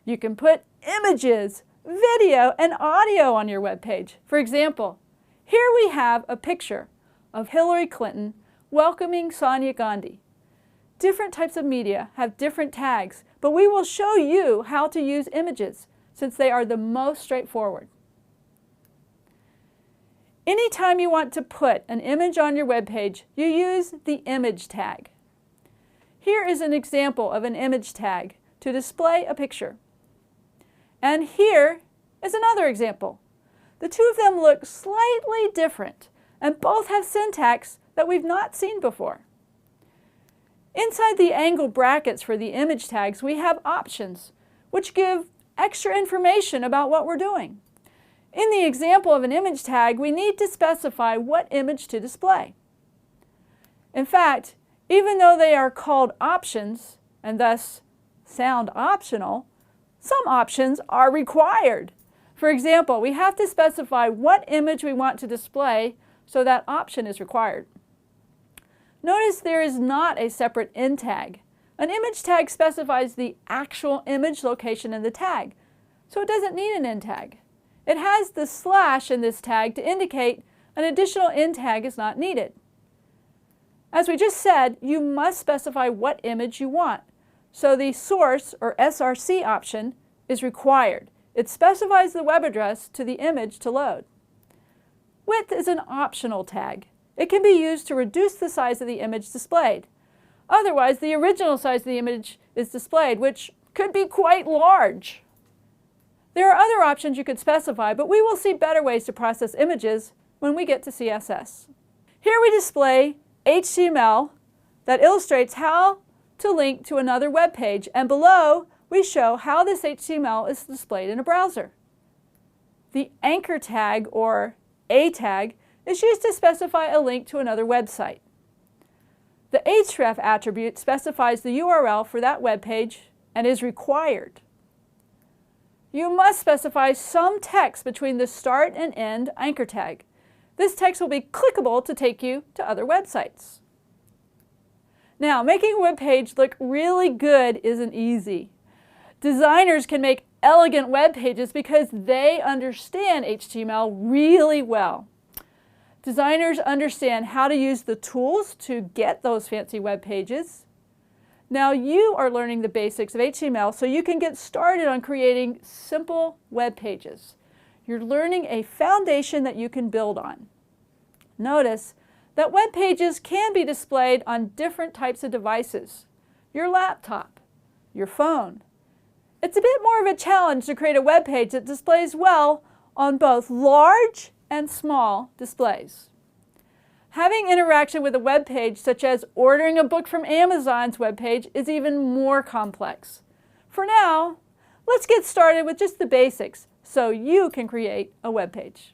You can put images, video, and audio on your web page. For example, here we have a picture of Hillary Clinton welcoming Sonia Gandhi. Different types of media have different tags, but we will show you how to use images since they are the most straightforward. Anytime you want to put an image on your web page, you use the image tag. Here is an example of an image tag to display a picture. And here is another example. The two of them look slightly different and both have syntax that we've not seen before. Inside the angle brackets for the image tags, we have options, which give extra information about what we're doing. In the example of an image tag, we need to specify what image to display. In fact, even though they are called options, and thus sound optional, some options are required. For example, we have to specify what image we want to display, so that option is required. Notice there is not a separate end tag. An image tag specifies the actual image location in the tag, so it doesn't need an end tag. It has the slash in this tag to indicate an additional end tag is not needed. As we just said, you must specify what image you want, so the source or SRC option is required. It specifies the web address to the image to load. Width is an optional tag. It can be used to reduce the size of the image displayed. Otherwise, the original size of the image is displayed, which could be quite large. There are other options you could specify, but we will see better ways to process images when we get to CSS. Here we display HTML that illustrates how to link to another web page, and below we show how this HTML is displayed in a browser. The anchor tag, or A tag, is used to specify a link to another website. The href attribute specifies the URL for that web page and is required. You must specify some text between the start and end anchor tag. This text will be clickable to take you to other websites. Now, making a web page look really good isn't easy. Designers can make elegant web pages because they understand HTML really well. Designers understand how to use the tools to get those fancy web pages. Now you are learning the basics of HTML so you can get started on creating simple web pages. You're learning a foundation that you can build on. Notice that web pages can be displayed on different types of devices. Your laptop, your phone. It's a bit more of a challenge to create a web page that displays well on both large and small displays. Having interaction with a web page, such as ordering a book from Amazon's web page, is even more complex. For now, let's get started with just the basics so you can create a web page.